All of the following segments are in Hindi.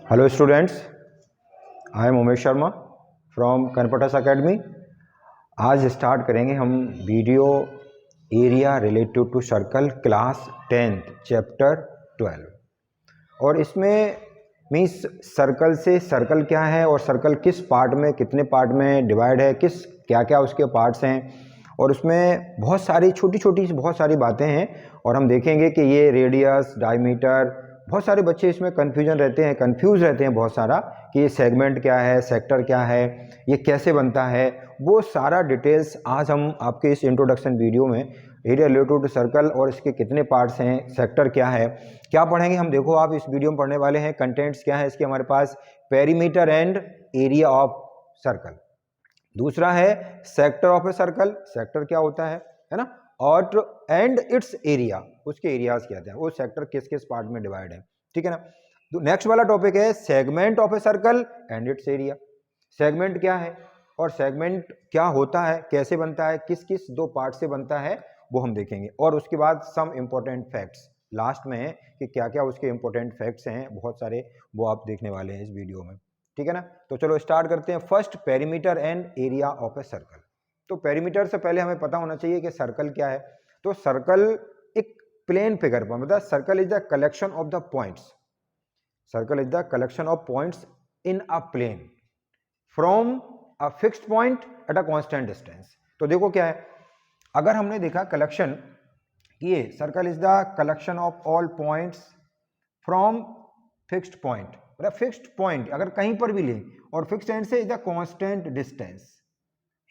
Hello students, I am Umesh Sharma from कनपटस एकेडमी। आज स्टार्ट करेंगे हम video area related to circle class 10th chapter 12। और इसमें मीन्स सर्कल से सर्कल क्या है और सर्कल किस पार्ट में कितने पार्ट में डिवाइड है, किस क्या क्या उसके पार्ट्स हैं, और उसमें बहुत सारी छोटी छोटी बहुत सारी बातें हैं। और हम देखेंगे कि ये रेडियस, डायमीटर, बहुत सारे बच्चे इसमें कंफ्यूज रहते हैं बहुत सारा कि ये सेगमेंट क्या है, सेक्टर क्या है, ये कैसे बनता है। वो सारा डिटेल्स आज हम आपके इस इंट्रोडक्शन वीडियो में एरिया रिलेटेड टू सर्कल और इसके कितने पार्ट्स हैं, सेक्टर क्या है, क्या पढ़ेंगे हम। देखो, आप इस वीडियो में पढ़ने वाले हैं कंटेंट्स क्या है इसके हमारे पास, perimeter and area of circle. दूसरा है sector of a circle, sector क्या होता है ना, और एंड इट्स एरिया, उसके एरियाज क्या होते हैं, वो सेक्टर किस किस पार्ट में डिवाइड है, ठीक है ना। तो नेक्स्ट वाला टॉपिक है segment of a circle and it's area. Segment क्या है और सेगमेंट क्या होता है, कैसे बनता है, किस किस दो पार्ट से बनता है, वो हम देखेंगे। और उसके बाद सम इंपॉर्टेंट फैक्ट्स लास्ट में है कि क्या क्या उसके इंपॉर्टेंट फैक्ट्स हैं बहुत सारे, वो आप देखने वाले हैं इस वीडियो में, ठीक है ना। तो चलो स्टार्ट करते हैं। First, perimeter and area of a circle. तो पेरीमीटर से पहले हमें पता होना चाहिए कि सर्कल क्या है। तो सर्कल एक प्लेन फिगर पर, मतलब circle is the collection of the points, circle is the collection of points in a plane from a fixed point at a constant distance. तो देखो क्या है, अगर हमने देखा कलेक्शन, ये circle is the collection of all points from fixed point, मतलब फिक्स्ड पॉइंट अगर कहीं पर भी लें, और फिक्स्ड एंड से इज द कांस्टेंट डिस्टेंस।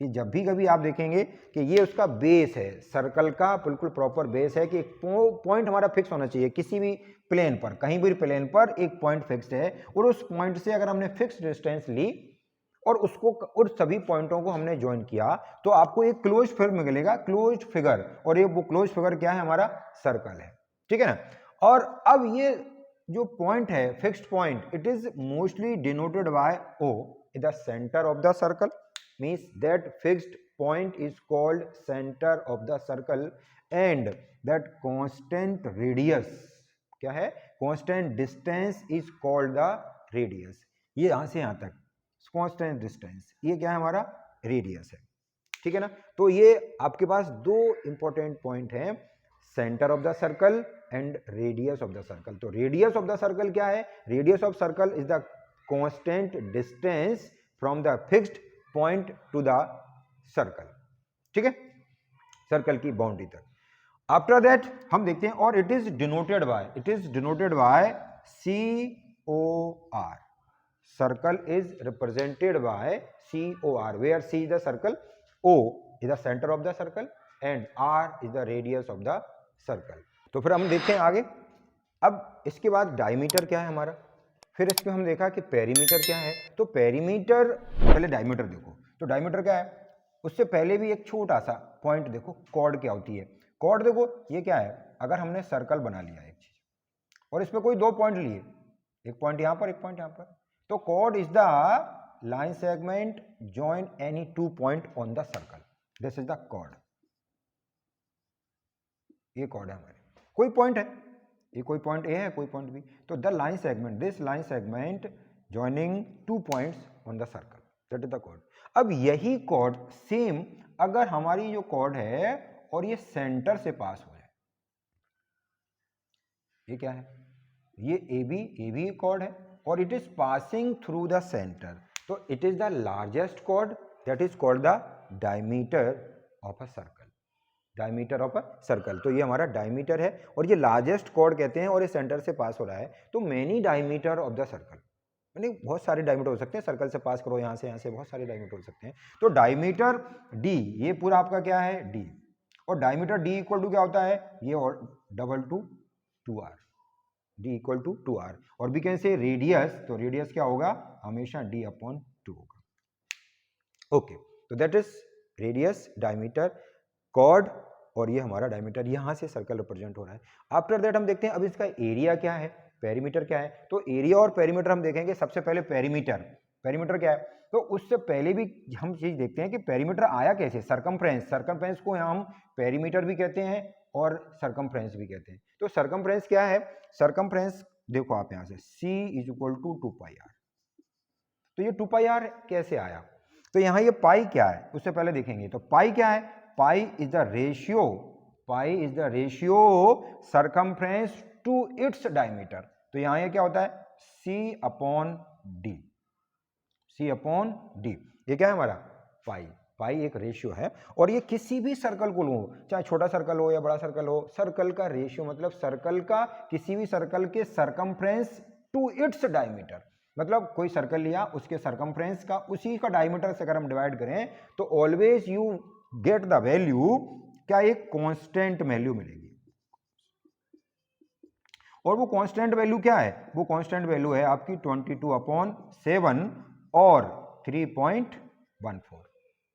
ये जब भी कभी आप देखेंगे कि ये उसका बेस है, सर्कल का बिल्कुल प्रॉपर बेस है कि एक पॉइंट हमारा फिक्स होना चाहिए किसी भी प्लेन पर, कहीं भी प्लेन पर एक पॉइंट फिक्स्ड है, और उस पॉइंट से अगर हमने फिक्स्ड डिस्टेंस ली और उसको और सभी पॉइंटों को हमने ज्वाइन किया, तो आपको एक क्लोज फिगर मिलेगा, क्लोज फिगर। और ये वो क्लोज फिगर क्या है, हमारा सर्कल है, ठीक है ना। और अब ये जो पॉइंट है fixed point, it is mostly denoted by O in the centre of the circle, means that fixed point is called center of the circle, and that constant radius क्या है, constant distance is called the radius। ये यहां से यहां तक constant distance, ये क्या है, हमारा रेडियस है, ठीक है ना। तो ये आपके पास दो इंपॉर्टेंट पॉइंट हैं, centre of the circle and radius of the circle. तो रेडियस ऑफ द सर्कल क्या है, radius of circle is the constant distance from the fixed point two the circle, ठीक है, सर्कल की बाउंड्री तक। आफ्टर दैट हम देखते हैं, और it is denoted by C O R, circle is represented by C O R, where C is the circle, O is the centre of the circle and R is the radius of the circle. तो फिर हम देखते हैं आगे। अब इसके बाद डायमीटर क्या है हमारा, फिर इसमें हम देखा कि पेरीमीटर क्या है। तो पेरीमीटर, पहले डायमीटर देखो, तो डायमीटर क्या है, उससे पहले भी एक छोटा सा पॉइंट देखो, कॉर्ड क्या होती है। कॉर्ड देखो ये क्या है, अगर हमने सर्कल बना लिया एक चीज और इसमें कोई दो पॉइंट लिए, एक पॉइंट यहां पर एक पॉइंट यहां पर, तो chord is the line segment join any two point on the circle, this is the chord. ये कॉर्ड है हमारे, कोई पॉइंट है, ये कोई पॉइंट ए है, कोई पॉइंट बी, तो the line segment, this line segment joining two points on the circle, that is the chord. अब यही कॉर्ड सेम अगर हमारी जो कॉर्ड है और ये सेंटर से पास हो जाए, ये क्या है, ये ए बी कॉर्ड है और it is passing through the centre, तो it is the largest chord, that is called the diameter of a circle, diameter of a circle. तो ये हमारा डायमीटर है और ये लार्जेस्ट कॉर्ड कहते हैं, और ये सेंटर से पास हो रहा है, तो many diameter of the circle, यानी बहुत सारे डायमीटर हो सकते हैं, सर्कल से पास करो यहाँ से बहुत सारे डायमीटर हो सकते हैं। तो डायमीटर डी, ये पूरा आपका क्या है, डी, और डायमीटर डी इक्वल टू क्या होता है, ये और double to 2r, D equal to 2r। और भी कैसे रेडियस, तो रेडियस क्या होगा, हमेशा d अपॉन 2 होगा, ओके। तो that is radius, diameter, chord, और ये हमारा डायमीटर, यहां से सर्कल रिप्रेजेंट हो रहा है। आफ्टर दैट हम देखते हैं अब इसका एरिया क्या है, पेरीमीटर क्या है। तो एरिया और पेरीमीटर हम देखेंगे। सबसे पहले पेरीमीटर, पेरीमीटर क्या है, तो उससे पहले भी हम चीज देखते हैं कि पेरीमीटर आया कैसे, सरकमफ्रेंस, सरकमफ्रेंस को हम पेरीमीटर भी कहते हैं और सरकमफ्रेंस भी कहते हैं। तो सरकमफ्रेंस क्या है, सरकमफ्रेंस देखो आप यहां से c is equal to 2πr। तो ये 2πr कैसे आया? तो यहां ये पाई क्या है उससे पहले देखेंगे। तो पाई क्या है? Pi is the ratio circumference to its diameter. तो यहां ये क्या होता है? c/d। ये क्या है हमारा? पाई एक रेशियो है, और ये किसी भी सर्कल को लो, चाहे छोटा सर्कल हो या बड़ा सर्कल हो, सर्कल का रेशियो मतलब सर्कल का, किसी भी सर्कल के सरकमफ्रेंस टू इट्स डायमीटर, मतलब कोई सर्कल लिया उसके सरकमफ्रेंस का, उसी का डायमीटर से अगर हम डिवाइड करें तो always you get the value, क्या एक कांस्टेंट वैल्यू मिलेगी। और वो कांस्टेंट वैल्यू क्या है? वो कांस्टेंट वैल्यू है आपकी 22/7 और 3.14।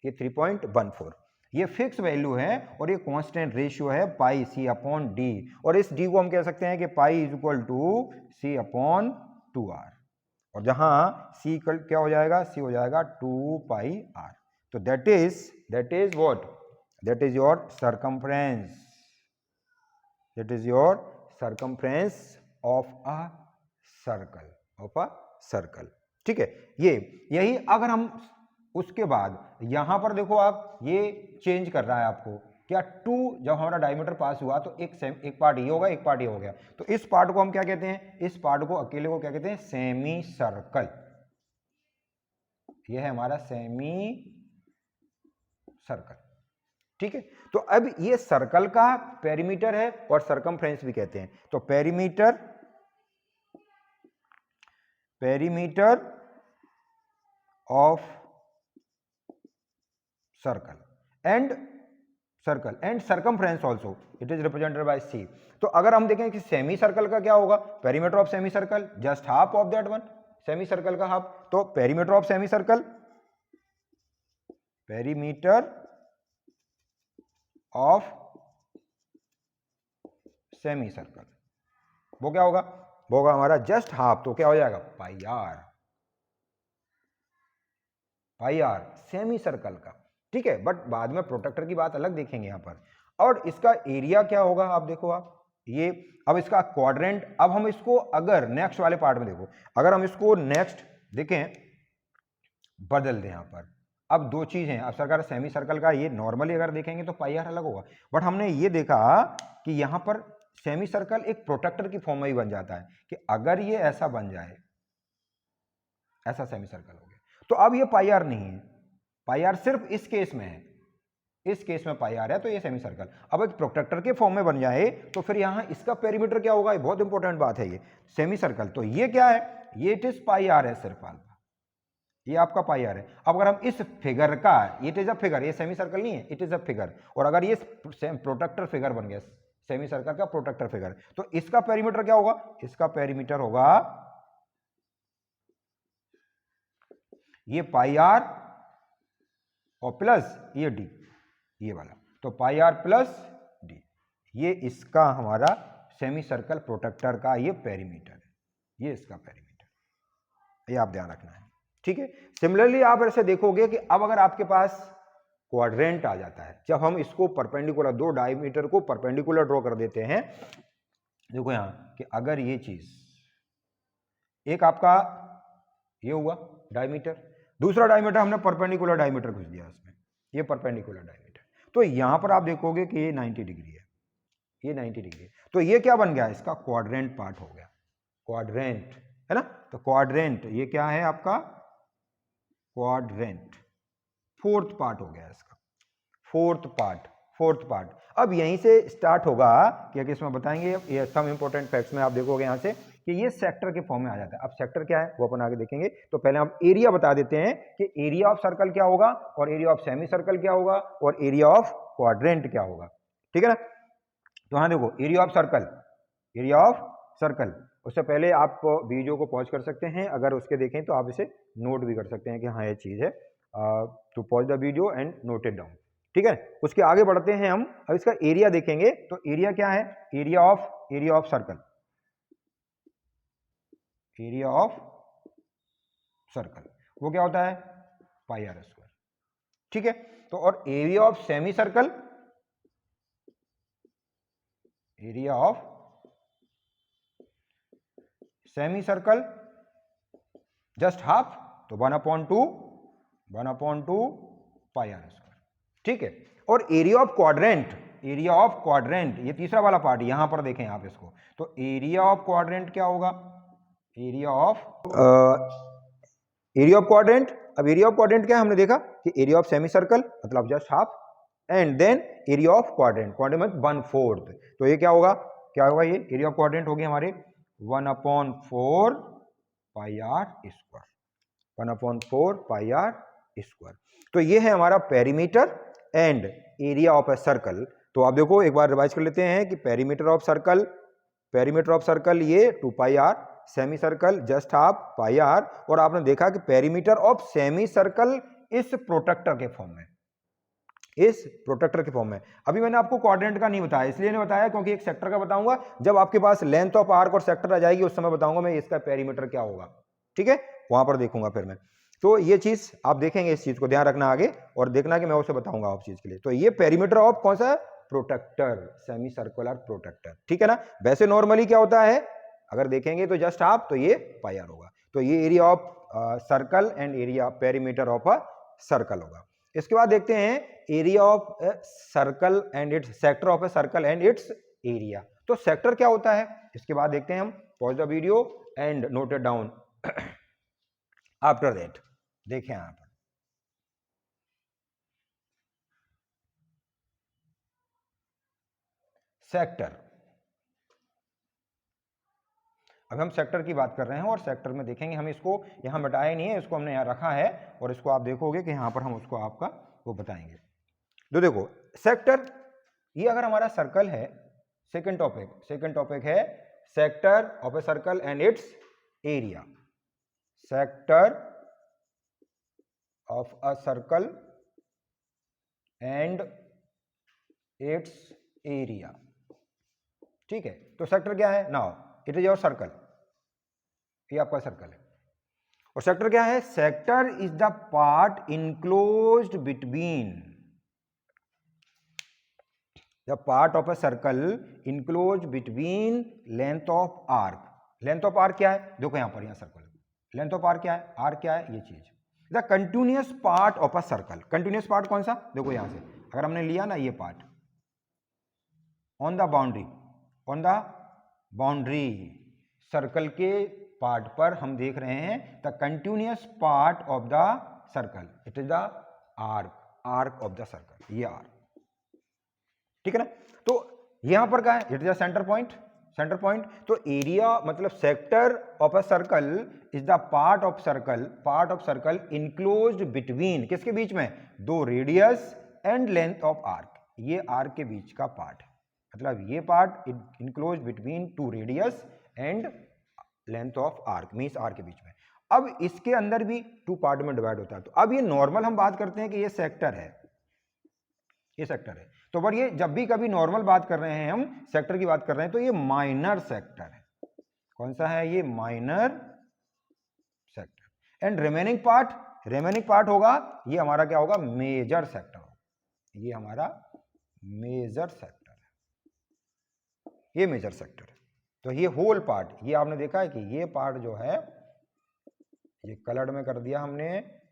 ये 3.14 ये फिक्स वैल्यू है, और ये कांस्टेंट रेशियो है पाई c/d। और इस d को हम कह सकते हैं कि pi is equal to c/2r, और जहां c क्या हो जाएगा? c हो जाएगा 2πr। तो that is what? That is your circumference, circumference of a circle। ठीक है, यही अगर हम उसके बाद यहां पर देखो आप, ये चेंज कर रहा है आपको क्या? 2 जब हमारा डायमीटर पास हुआ तो एक पार्ट ये होगा, एक पार्ट ये हो गया। तो इस पार्ट को हम क्या कहते हैं? इस पार्ट को अकेले को क्या कहते हैं? Semi circle. ये है हमारा सेमी सर्कल। ठीक है, तो अब ये सर्कल का पेरीमीटर है और सरकमफ्रेंस भी कहते हैं। तो perimeter of circle and circumference also it is represented by C. तो अगर हम देखें कि सेमी सर्कल का क्या होगा? Perimeter of semi circle just half of that one, semi circle का हाफ। तो perimeter of semi circle, perimeter of semi circle वो क्या होगा? वो होगा हमारा जस्ट हाफ। तो क्या हो जाएगा? पाई आर सेमी सर्कल का। ठीक है, बट बाद में प्रोटेक्टर की बात अलग देखेंगे यहां पर। और इसका एरिया क्या होगा? आप देखो, आप ये अब इसका क्वाड्रेंट, अब हम इसको अगर नेक्स्ट वाले पार्ट में देखो, अगर हम इसको नेक्स्ट देखें, बदल दें यहां पर। अब दो चीज हैं, अब सरकार सेमी सर्कल का ये नॉर्मली अगर देखेंगे तो पाई आर अलग होगा, बट हमने ये देखा कि यहां पर सेमी सर्कल एक प्रोटेक्टर की फॉर्म में ही बन जाता है, कि अगर ये ऐसा बन जाए, ऐसा सेमी सर्कल हो गया, तो अब ये पाई आर नहीं है। पाई आर सिर्फ इस केस में है, इस केस में पाई आर है, तो ये सेमी सर्कल अब एक प्रोटेक्टर के फॉर्म में बन जाए, तो फिर यहां इसका पेरीमीटर क्या होगा? ये बहुत इंपॉर्टेंट बात है। ये सेमी सर्कल, तो ये क्या है? ये इट इज पाई आर है सिर्फ अल्फा, ये आपका पाई आर है। अब अगर हम इस फिगर का, इट इज अ फिगर, ये सेमी सर्कल नहीं है, इट इज अ फिगर, और अगर ये प्रोटेक्टर फिगर बन गया, सेमी सर्कल का प्रोटेक्टर फिगर, तो इसका पेरीमीटर क्या होगा? इसका पेरीमीटर होगा ये पाई आर और प्लस ये डी, ये वाला, तो पाई आर प्लस डी, ये इसका हमारा सेमी सर्कल प्रोटेक्टर का ये पेरीमीटर है, ये इसका पेरीमीटर, ये आप ध्यान रखना है। ठीक है, सिमिलरली आप ऐसे देखोगे कि अब अगर आपके पास क्वाड्रेंट आ जाता है, जब हम इसको परपेंडिकुलर, दो डायमीटर को परपेंडिकुलर ड्रॉ कर देते हैं, देखो यहां कि अगर ये चीज, एक आपका ये हुआ डायमीटर, दूसरा डायमीटर हमने परपेंडिकुलर डायमीटर घुस दिया इसमें, ये परपेंडिकुलर डायमीटर, तो यहां पर आप देखोगे कि ये 90 डिग्री है, ये 90 डिग्री है, तो ये क्या बन गया? इसका क्वाड्रेंट पार्ट हो गया, क्वाड्रेंट है ना। तो क्वाड्रेंट ये क्या है आपका? क्वाड्रेंट फोर्थ पार्ट हो गया इसका, फोर्थ पार्ट। अब यहीं से स्टार्ट होगा कि इसमें बताएंगे ये सम इंपॉर्टेंट फैक्ट्स में, आप देखोगे यहां से कि ये सेक्टर के फॉर्म में आ जाता है। अब सेक्टर क्या है वो अपन आगे देखेंगे, तो पहले हम एरिया बता देते हैं कि एरिया ऑफ सर्कल क्या होगा, और एरिया ऑफ सेमी सर्कल क्या होगा, और एरिया ऑफ क्वाड्रेंट क्या होगा। ठीक है ना, तो हाँ देखो, एरिया ऑफ सर्कल, उससे पहले आप वीडियो को पॉज कर सकते हैं, अगर उसके देखें तो आप इसे नोट भी कर सकते हैं कि हाँ ये चीज है, to pause the video and note it down. ठीक है, उसके आगे बढ़ते हैं हम, अब इसका एरिया देखेंगे। तो एरिया क्या है? Area of circle, area of circle वो क्या होता है? पाई आर स्क्वायर। ठीक है, तो और area of semi circle, area of semi circle just half, तो 1/2 पाई आर स्क्वायर, ठीक है। और एरिया ऑफ क्वाड्रेंट, ये तीसरा वाला पार्ट यहां पर देखें आप इसको, तो एरिया ऑफ क्वाड्रेंट क्या होगा, एरिया ऑफ क्वाड्रेंट। अब एरिया ऑफ क्वाड्रेंट क्या है, हमने देखा कि एरिया ऑफ सेमी सर्कल मतलब just half, and then area of quadrant मतलब 1/4, तो ये क्या होगा ये एरिया ऑफ क्वाड्रेंट होगी हमारे 1/4 pi are square, 1/4 pi are square. तो ये है हमारा perimeter and area of a circle. तो आप देखो एक बार रिवाइज कर लेते हैं कि पेरीमीटर ऑफ सर्कल ये 2 pi r, semi circle just half pi r, और आपने देखा कि पेरीमीटर ऑफ सेमी सर्कल इस प्रोटेक्टर के फॉर्म में, अभी मैंने आपको क्वाड्रेंट का नहीं बताया, इसलिए नहीं बताया क्योंकि एक सेक्टर का बताऊंगा, जब आपके पास लेंथ ऑफ आर्क और सेक्टर आ जाएगी उस समय बताऊंगा मैं इसका पेरीमीटर क्या होगा, ठीक है, वहां पर देखूंगा फिर मैं। तो ये चीज आप देखेंगे, इस चीज को ध्यान रखना आगे और देखना कि मैं उसे बताऊंगा आप चीज के लिए। तो ये पेरीमीटर ऑफ कौन सा है, प्रोटेक्टर, सेमी सर्कुलर प्रोटेक्टर, ठीक है ना। वैसे नॉर्मली क्या होता है, अगर देखेंगे तो जस्ट हाफ, तो ये पाई आर होगा। तो ये area of circle and area perimeter of a circle होगा। इसके बाद देखते हैं area of circle and it's sector of a circle and it's area. तो सेक्टर क्या होता है, इसके बाद देखते हैं हम। Pause the video and note it down after that. देखें यहां पर सेक्टर, अब हम सेक्टर की बात कर रहे हैं और सेक्टर में देखेंगे, हम इसको यहां मिटाया नहीं है, इसको हमने यहां रखा है और इसको आप देखोगे कि यहां पर हम उसको आपका वो बताएंगे। तो देखो सेक्टर, ये अगर हमारा सर्कल है, सेकंड टॉपिक है sector of a circle and it's area, sector of a circle and it's area, ठीक है। तो सेक्टर क्या है, now it is your circle, ये आपका सर्कल है। और सेक्टर क्या है, sector is the part enclosed between the part of a circle enclosed between length of arc. Length of arc क्या है, देखो यहां पर, यहां सर्कल, लेंथ ऑफ आर्क क्या है, आर्क क्या है, ये चीज the continuous part of a circle. Continuous part कौन सा, देखो यहां से अगर हमने लिया ना ये part, on the boundary circle के पार्ट पर हम देख रहे हैं the continuous part of the circle, it is the arc of the circle, ये आर्क, ठीक है ना। तो यहां पर क्या है, it is the centre point. तो एरिया मतलब sector of a circle is the part of circle enclosed between, किसके बीच में, दो radius and length of arc, ये आर्क के बीच का पार्ट है, मतलब ये part enclose between two radius and length of arc, means arc के बीच में। अब इसके अंदर भी टू पार्ट में डिवाइड होता है। तो अब ये नॉर्मल हम बात करते हैं कि ये सेक्टर है, तो पर ये जब भी कभी नॉर्मल बात कर रहे हैं, हम सेक्टर की बात कर रहे हैं, तो ये माइनर सेक्टर है। कौन सा है, ये minor sector. And remaining part होगा, ये हमारा क्या होगा, मेजर सेक्टर होगा, ये हमारा मेजर सेक्टर है, ये मेजर सेक्टर है। तो ये होल पार्ट, ये आपने देखा है कि ये पार्ट जो है ये कलर्ड में कर दिया हमने,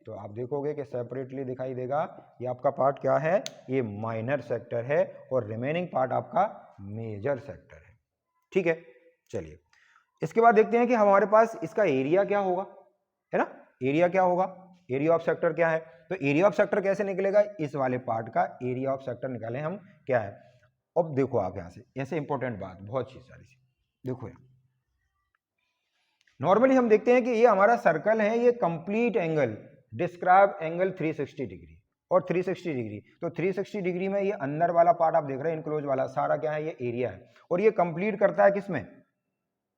तो आप देखोगे कि सेपरेटली दिखाई देगा, ये आपका पार्ट क्या है, ये माइनर सेक्टर है और रिमेनिंग पार्ट आपका मेजर सेक्टर है, ठीक है। चलिए इसके बाद देखते हैं कि हमारे पास इसका एरिया क्या होगा, है ना, एरिया क्या होगा, एरिया ऑफ सेक्टर क्या है। तो एरिया ऑफ सेक्टर कैसे निकलेगा, इस वाले पार्ट का एरिया ऑफ सेक्टर निकाले हम, क्या है। अब देखो आप यहां से, ऐसे इंपॉर्टेंट बात बहुत चीज सारी सी देखो, यहां नॉर्मली हम देखते हैं कि ये हमारा सर्कल है, ये complete angle describe angle 360 degree और 360 डिग्री। तो 360 डिग्री में ये अंदर वाला पार्ट आप देख रहे हैं इनक्लोज वाला सारा क्या है, ये एरिया है, और ये कंप्लीट करता है किसमें,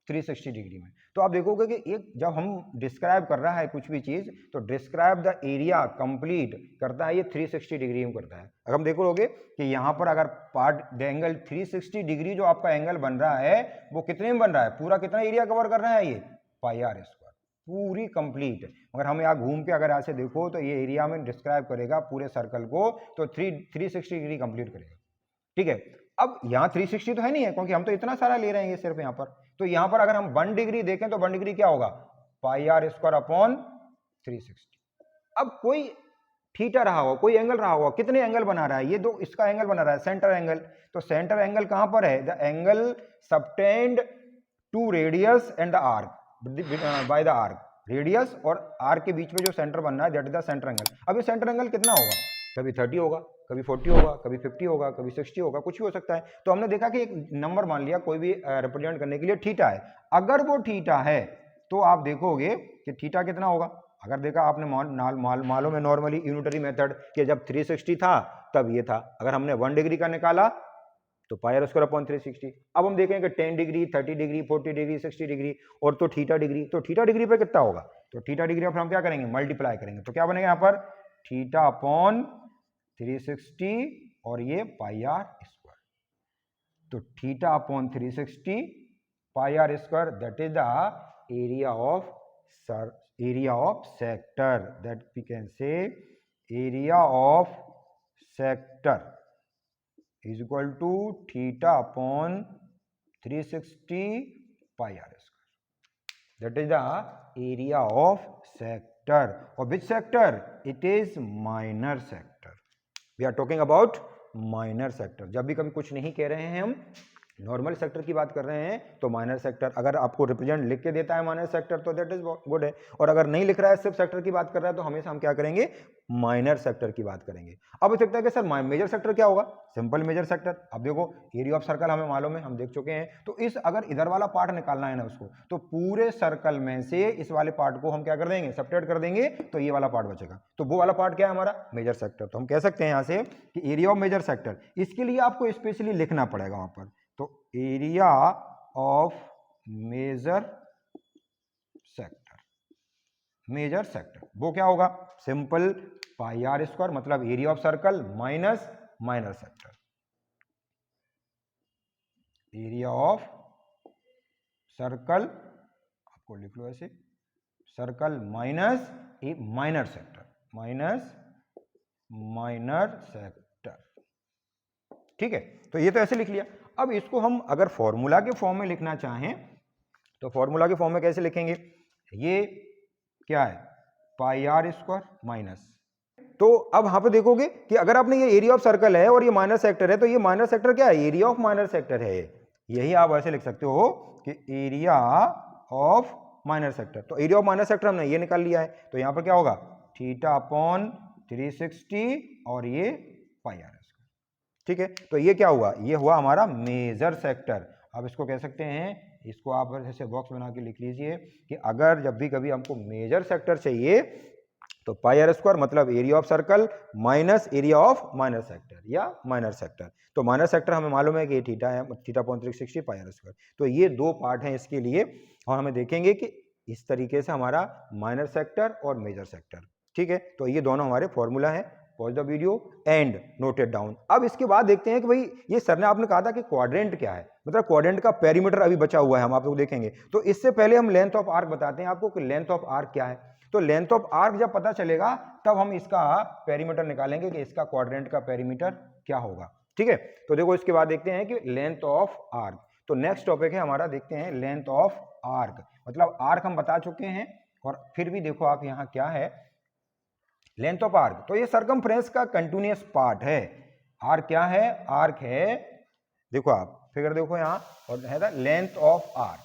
360 डिग्री में। तो आप देखोगे कि एक जब हम डिस्क्राइब कर रहा है कुछ भी चीज, तो डिस्क्राइब द एरिया कंप्लीट करता है ये 360 डिग्री में करता है। अगर हम देखोगे कि यहाँ पर अगर पार्ट एंगल 360 डिग्री जो आपका एंगल बन रहा है वो कितने में बन रहा है, पूरा कितना एरिया कवर कर रहा है, ये पाई आर स्क्वायर, पूरी कंप्लीट। मगर हम यहाँ घूम के अगर ऐसे देखो तो ये एरिया में डिस्क्राइब करेगा पूरे सर्कल को, तो 360 डिग्री कंप्लीट करेगा, ठीक है। अब यहाँ 360 तो है नहीं है, क्योंकि हम तो इतना सारा ले रहे हैं ये सिर्फ यहाँ पर। तो यहाँ पर अगर हम 1 डिग्री देखें तो 1 डिग्री क्या होगा, पाई आर स्क्वायर अपॉन 360। अब कोई थीटा रहा हो, कोई एंगल रहा होगा, कितने एंगल बना रहा है ये, दो इसका एंगल बना रहा है, सेंटर एंगल। तो सेंटर एंगल कहां पर है, the angle subtended to radius and the arc by the arc. Radius और आर्क के बीच में जो सेंटर बनना है, that is the centre angle. अब ये सेंटर एंगल कितना होगा, कभी 30 होगा, कभी 40 होगा, कभी 50 होगा, कभी 60 होगा, कुछ भी हो सकता है। तो हमने देखा कि एक नंबर मान लिया कोई भी रिप्रेजेंट करने के लिए, थीटा है। अगर वो थीटा है तो आप देखोगे कि थीटा कितना होगा। अगर देखा आपने मालों में नॉर्मली यूनिटरी मेथड कि जब 360 था तब ये था। अगर हमने 1 डिग्री का निकाला तो पाई आर स्क्वायर अपॉन 360। अब हम देखेंगे 10 डिग्री, 30 डिग्री, 40 डिग्री, 60 डिग्री और तो थीटा डिग्री। तो थीटा डिग्री पे कितना होगा, तो थीटा डिग्री पर हम क्या करेंगे, मल्टीप्लाई करेंगे। तो क्या बनेगा यहाँ पर, थीटा अपॉन 360 और ये पाई आर स्क्वायर। तो theta upon 360 pi are square, that is the area of sector, that we can say area of sector is equal to theta upon 360 pi r square. That is the area of sector. Or which sector? It is minor sector. We are talking about minor sector. जब भी कभी कुछ नहीं कह रहे हैं हम, नॉर्मल सेक्टर की बात कर रहे हैं, तो माइनर सेक्टर। अगर आपको रिप्रेजेंट लिख के देता है माइनर सेक्टर तो दैट इज गुड है, और अगर नहीं लिख रहा है, सिर्फ सेक्टर की बात कर रहा है, तो हमेशा हम क्या करेंगे, माइनर सेक्टर की बात करेंगे। अब हो सकता है कि सर मेजर सेक्टर क्या होगा, सिंपल मेजर सेक्टर। अब देखो एरिया ऑफ सर्कल हमें मालूम है, हम देख चुके हैं। तो इस अगर इधर वाला पार्ट निकालना है ना उसको, तो पूरे सर्कल में से इस वाले पार्ट को हम क्या कर देंगे, सब्ट्रैक्ट कर देंगे, तो ये वाला पार्ट बचेगा। तो वो वाला पार्ट क्या है हमारा, मेजर सेक्टर। तो हम कह सकते हैं यहाँ से कि एरिया ऑफ मेजर सेक्टर, इसके लिए आपको स्पेशली लिखना पड़ेगा वहां पर। तो area of major sector, major sector वो क्या होगा, सिंपल पाई आर स्क्वायर, मतलब area of circle minus minor sector. Area of circle आपको लिख लो ऐसे, circle minus a minor sector, minus minor sector. ठीक है, तो ये तो ऐसे लिख लिया। अब इसको हम अगर फॉर्मूला के फॉर्म में लिखना चाहें तो फॉर्मूला के फॉर्म में कैसे लिखेंगे, ये क्या है, पाई आर स्क्वायर माइनस। तो अब यहां पे देखोगे कि अगर आपने ये एरिया ऑफ सर्कल है और ये माइनर सेक्टर है, तो ये माइनर सेक्टर क्या है, एरिया ऑफ माइनर सेक्टर है। यही आप ऐसे लिख सकते हो कि एरिया ऑफ माइनर सेक्टर। तो एरिया ऑफ माइनर सेक्टर हमने ये निकाल लिया है, तो यहां पर क्या होगा, थीटा अपॉन 360 और ये पाई आर। ठीक है, तो ये क्या हुआ, ये हुआ हमारा मेजर सेक्टर। अब इसको कह सकते हैं, इसको आप ऐसे बॉक्स बना के लिख लीजिए कि अगर जब भी कभी हमको मेजर सेक्टर चाहिए तो पाई आर स्क्वायर मतलब area of circle minus area of minor sector या माइनर सेक्टर। तो माइनर सेक्टर हमें मालूम है कि ये थीटा है, theta upon 360 pi are square. तो ये दो पार्ट हैं इसके लिए, और हमें देखेंगे कि इस तरीके से हमारा माइनर सेक्टर और मेजर सेक्टर। ठीक है, तो ये दोनों हमारे फॉर्मूला है। Pause the video and note it down. अब इसके बाद देखते हैं कि भाई ये सर ने आपने कहा था कि क्वाड्रेंट क्या है, मतलब क्वाड्रेंट का पेरीमीटर अभी बचा हुआ है, हम आप लोग देखेंगे। तो इससे पहले हम लेंथ ऑफ आर्क बताते हैं आपको कि लेंथ ऑफ आर्क क्या है। तो लेंथ ऑफ आर्क जब पता चलेगा तब हम इसका पेरीमीटर निकालेंगे कि इसका क्वाड्रेंट का पेरीमीटर क्या होगा। ठीक है, तो देखो इसके बाद देखते हैं कि लेंथ ऑफ आर्क। तो नेक्स्ट टॉपिक है हमारा, देखते हैं लेंथ ऑफ आर्क। मतलब आर्क हम बता चुके हैं, और फिर भी देखो आप यहाँ क्या है, लेंथ ऑफ आर्क। तो ये सरकमफ्रेंस का कंटिन्यूअस पार्ट है। आर्क क्या है, आर्क है, देखो आप फिगर देखो यहां, और है the length of arc,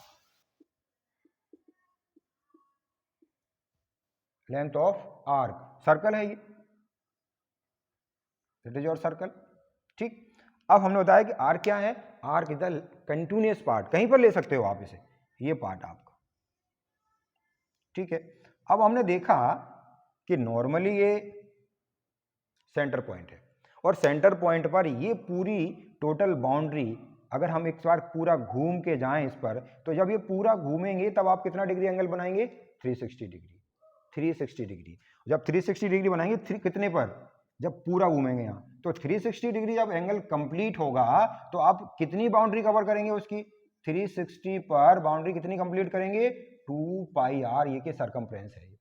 length of arc. Circle है ये, इट इज योर सर्कल। ठीक, अब हमने बताया कि आर्क क्या है, arc is the continuous part, कहीं पर ले सकते हो आप इसे, ये पार्ट आपका। ठीक है, अब हमने देखा कि नॉर्मली ये सेंटर पॉइंट है, और सेंटर पॉइंट पर ये पूरी टोटल बाउंड्री अगर हम एक बार पूरा घूम के जाएं इस पर, तो जब ये पूरा घूमेंगे तब आप कितना डिग्री एंगल बनाएंगे, 360 डिग्री। 360 डिग्री जब 360 डिग्री बनाएंगे, कितने पर, जब पूरा घूमेंगे यहाँ, तो 360 डिग्री जब एंगल कंप्लीट होगा तो आप कितनी बाउंड्री कवर करेंगे उसकी, 360 पर बाउंड्री कितनी कंप्लीट करेंगे, 2 पाई आर, ये के सरकमफ्रेंस है।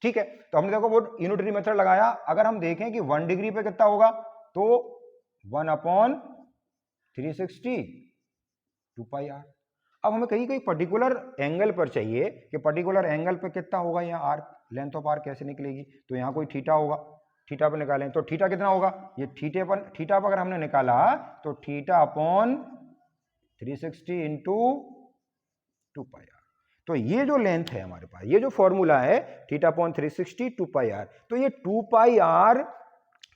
ठीक है, तो हमने देखो वो यूनिटरी मेथड लगाया। अगर हम देखें कि 1 डिग्री पे कितना होगा, तो 1 अपॉन 360 2 पाई आर। अब हमें कहीं कहीं पर्टिकुलर एंगल पर चाहिए कि पर्टिकुलर एंगल पर कितना होगा यहाँ आर्क, लेंथ ऑफ आर्क कैसे निकलेगी, तो यहाँ कोई थीटा होगा, थीटा पर निकालें तो थीटा कितना होगा, ये थीटा पर अगर हमने निकाला तो theta upon 360 into 2 pi R. तो ये जो लेंथ है हमारे पास, ये जो फॉर्मूला है थीटा अपॉन 360 2 पाई आर, तो ये 2 पाई आर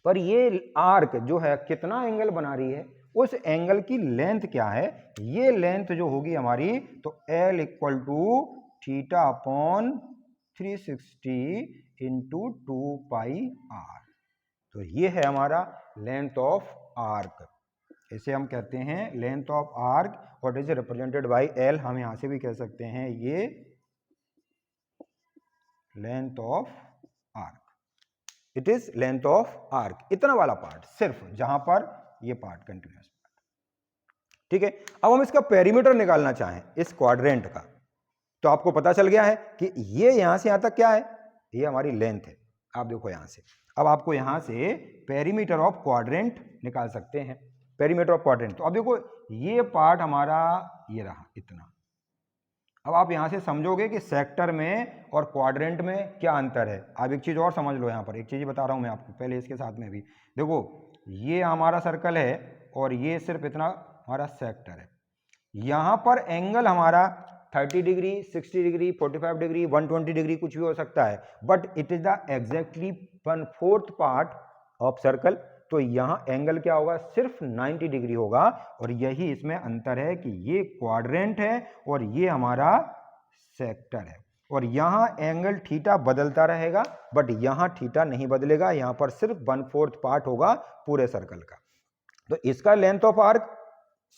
पर ये आर्क जो है कितना एंगल बना रही है, उस एंगल की लेंथ क्या है, ये लेंथ जो होगी हमारी, तो L equal to theta upon 360 into 2 pi R. तो ये है हमारा लेंथ ऑफ आर्क, इसे हम कहते हैं length of arc, what is represented bye L। हम यहां से भी कह सकते हैं ये length of arc, it is length of arc, इतना वाला पार्ट, सिर्फ जहां पर ये पार्ट कंटिन्यूअस पार्ट। ठीक है, अब हम इसका पेरीमीटर निकालना चाहें इस क्वाड्रेंट का, तो आपको पता चल गया है कि ये यहां से यहां तक क्या है, ये हमारी लेंथ है। आप देखो यहां से, अब आपको यहां से पेरीमीटर ऑफ क्वाड्रेंट निकाल सकते हैं, पेरीमीटर ऑफ क्वाड्रेंट। तो अब देखो ये पार्ट हमारा ये रहा इतना। अब आप यहां से समझोगे कि सेक्टर में और क्वाड्रेंट में क्या अंतर है। अब एक चीज और समझ लो, यहां पर एक चीज बता रहा हूं मैं आपको पहले, इसके साथ में भी देखो, ये हमारा सर्कल है और ये सिर्फ इतना हमारा सेक्टर है। यहां पर एंगल हमारा 30 डिग्री, 60 डिग्री, 45 डिग्री, 120 डिग्री कुछ भी हो सकता है, but it is the exactly 1/4 part of circle. तो यहां एंगल क्या होगा, सिर्फ 90 डिग्री होगा, और यही इसमें अंतर है कि ये क्वाड्रेंट है और ये हमारा सेक्टर है। और यहां एंगल थीटा बदलता रहेगा, बट यहां थीटा नहीं बदलेगा, यहां पर सिर्फ 1/4 पार्ट होगा पूरे सर्कल का। तो इसका लेंथ ऑफ आर्क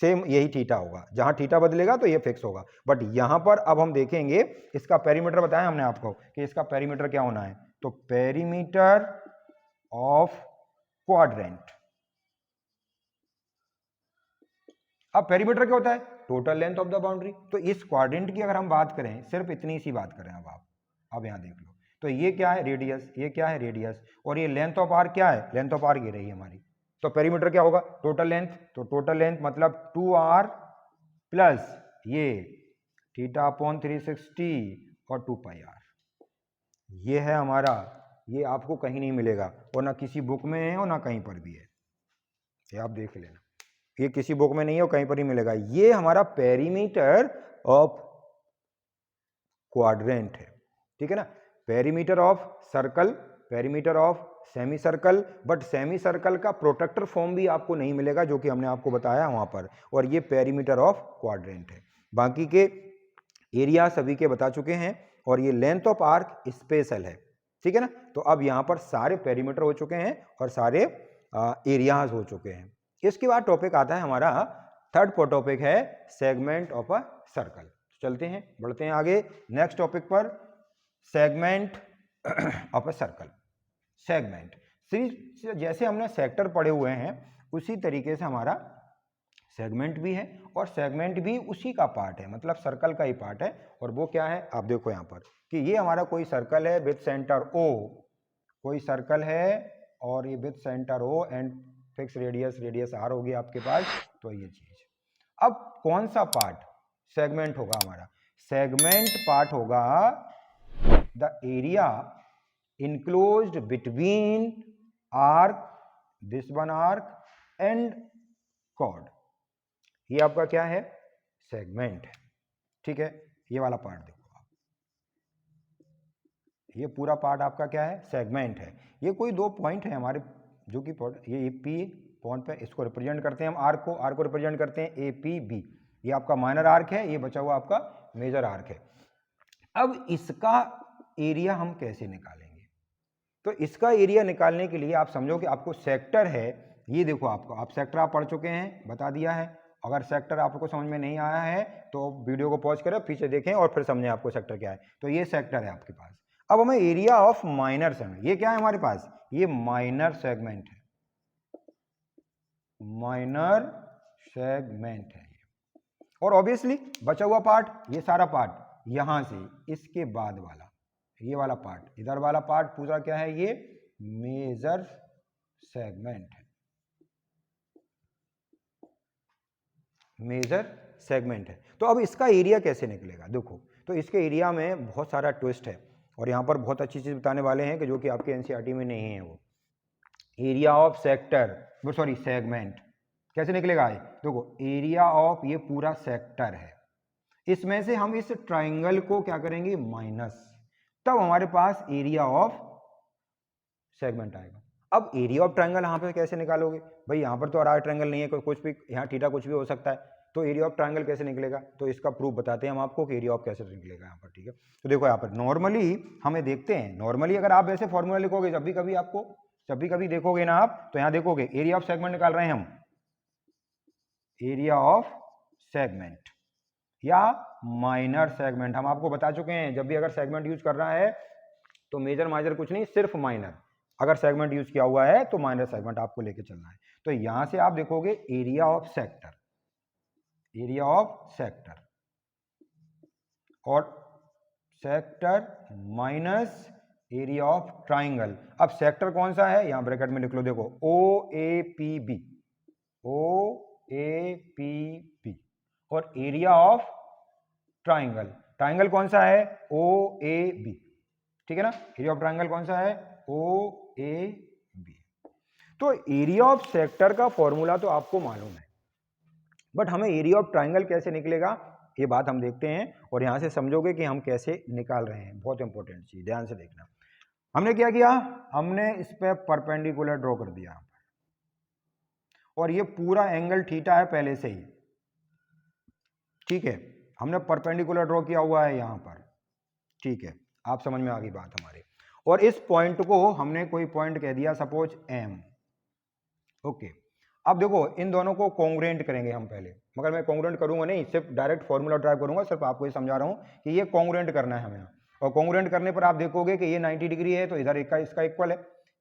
सेम यही थीटा होगा, जहां थीटा बदलेगा तो ये फिक्स होगा। बट यहां पर अब हम देखेंगे इसका पेरीमीटर, बताया हमने आपको कि इसका पेरीमीटर क्या होना है, तो पेरीमीटर ऑफ क्वाड्रेंट। अब पेरीमीटर क्या होता है, total length of the boundary. तो इस क्वाड्रेंट की अगर हम बात करें, सिर्फ इतनी सी बात करें, अब यहां देख लो, तो ये क्या है रेडियस, ये क्या है रेडियस, और ये लेंथ ऑफ आर्क क्या है, लेंथ ऑफ आर्क ये रही हमारी। तो पेरीमीटर क्या होगा, टोटल लेंथ, तो टोटल लेंथ मतलब 2r प्लस ये थीटा अपॉन 360 और 2 पाई आर। ये है हमारा, ये आपको कहीं नहीं मिलेगा, और ना किसी बुक में है और ना कहीं पर भी है, ये आप देख लेना, ये किसी बुक में नहीं है और कहीं पर ही मिलेगा। ये हमारा पेरीमीटर ऑफ क्वाड्रेंट है, ठीक है ना। Perimeter of circle, perimeter of semi circle, but semi circle का प्रोटेक्टर फॉर्म भी आपको नहीं मिलेगा, जो कि हमने आपको बताया वहां पर, और ये पेरीमीटर ऑफ क्वाड्रेंट है। बाकी के एरिया सभी के बता चुके हैं, और ये लेंथ ऑफ आर्क स्पेशल है, ठीक है ना। तो अब यहां पर सारे पेरीमीटर हो चुके हैं और सारे एरियाज हो चुके हैं। इसके बाद टॉपिक आता है हमारा, थर्ड टॉपिक है सेगमेंट ऑफ अ सर्कल। चलते हैं, बढ़ते हैं आगे नेक्स्ट टॉपिक पर, segment of a circle. Segment, जैसे हमने सेक्टर पढ़े हुए हैं उसी तरीके से हमारा सेगमेंट भी है, और सेगमेंट भी उसी का पार्ट है, मतलब सर्कल का ही पार्ट है। और वो क्या है, आप देखो यहां पर कि ये हमारा कोई सर्कल है विद सेंटर O, कोई सर्कल है और ये with centre O and fix radius, radius R होगी आपके पास। तो ये चीज, अब कौन सा पार्ट सेगमेंट होगा हमारा, सेगमेंट पार्ट होगा the area enclosed between arc, this one arc and chord. ये आपका क्या है, सेगमेंट है, ठीक है। ये वाला पार्ट देखो आप, ये पूरा पार्ट आपका क्या है, सेगमेंट है। ये कोई दो पॉइंट है हमारे, जो कि ये P पॉइंट पे, इसको रिप्रेजेंट करते हैं हम आर्क को रिप्रेजेंट करते हैं APB। ये आपका माइनर आर्क है, ये बचा हुआ आपका मेजर आर्क है। अब इसका एरिया हम कैसे निकालेंगे, तो इसका एरिया निकालने के लिए आप समझो कि आपको सेक्टर है, ये देखो आपको, आप सेक्टर आप पढ़ चुके हैं, बता दिया है। अगर सेक्टर आपको समझ में नहीं आया है तो वीडियो को पॉज करें, पीछे देखें और फिर समझें आपको सेक्टर क्या है। तो ये सेक्टर है आपके पास। अब हमें एरिया ऑफ माइनर सेगमेंट, ये क्या है हमारे पास, ये माइनर सेगमेंट है, माइनर सेगमेंट है ये। और ऑब्वियसली बचा हुआ पार्ट, ये सारा पार्ट यहां से इसके बाद वाला, ये वाला पार्ट, इधर वाला पार्ट पूरा क्या है, ये मेजर सेगमेंट है। मेजर सेगमेंट है। तो अब इसका एरिया कैसे निकलेगा, देखो तो इसके एरिया में बहुत सारा ट्विस्ट है और यहाँ पर बहुत अच्छी चीज़ बताने वाले हैं कि जो कि आपके एनसीईआरटी में नहीं है। वो area of sector sorry segment कैसे निकलेगा, देखो एरिया ऑफ ये पूरा सेक्टर है, इसमें से हम इस ट्राइंगल को क्या करेंगे माइनस, तब हमारे पास एरिया ऑफ सेगमेंट आएगा। अब एरिया ऑफ ट्राइंगल यहाँ पे कैसे निकालोगे भाई, यहाँ पर तो राइट ट्राइंगल नहीं है, कुछ भी यहाँ थीटा कुछ भी हो सकता है, तो एरिया ऑफ ट्राइंगल कैसे निकलेगा, तो इसका प्रूफ बताते हैं हम आपको कि एरिया ऑफ कैसे निकलेगा यहाँ पर। ठीक है, तो देखो यहाँ पर नॉर्मली हमें देखते हैं, नॉर्मली अगर आप ऐसे फॉर्मूला लिखोगे जब भी कभी देखोगे ना आप, तो यहाँ देखोगे एरिया ऑफ सेगमेंट निकाल रहे हैं हम, एरिया ऑफ सेगमेंट या माइनर सेगमेंट। हम आपको बता चुके हैं जब भी अगर सेगमेंट यूज कर रहा है तो मेजर माइनर कुछ नहीं, सिर्फ माइनर। अगर सेगमेंट यूज किया हुआ है तो माइनर सेगमेंट आपको लेके चलना है। तो यहां से आप देखोगे area of sector, area of sector और sector minus area of triangle. अब सेक्टर कौन सा है, यहां ब्रैकेट में लिख लो, देखो O A P B, O A P B, और एरिया ऑफ ट्राइंगल, ट्राइंगल कौन सा है ओ ए बी, ठीक है ना, एरिया ऑफ ट्राइंगल कौन सा है ओ ए बी। तो एरिया ऑफ सेक्टर का फॉर्मूला तो आपको मालूम है, बट हमें एरिया ऑफ ट्राइंगल कैसे निकलेगा ये बात हम देखते हैं और यहां से समझोगे कि हम कैसे निकाल रहे हैं। बहुत इंपॉर्टेंट चीज, ध्यान से देखना। हमने क्या किया, हमने इस पे परपेंडिकुलर ड्रॉ कर दिया और ये पूरा एंगल थीटा है पहले से ही, ठीक है, हमने परपेंडिकुलर ड्रॉ किया हुआ है यहां पर, ठीक है, आप समझ में आ गई बात हमारे। और इस पॉइंट को हमने कोई पॉइंट कह दिया सपोज एम, ओके। अब देखो इन दोनों को कॉन्ग्रुएंट करेंगे हम पहले, मगर मैं कॉन्ग्रुएंट करूंगा नहीं, सिर्फ डायरेक्ट फॉर्मूला ड्राइव करूंगा, सिर्फ आपको ये समझा रहा हूं कि ये कॉन्ग्रुएंट करना है हमें। और कॉन्ग्रुएंट करने पर आप देखोगे कि ये 90 डिग्री है तो इधर इसका इक्वल है,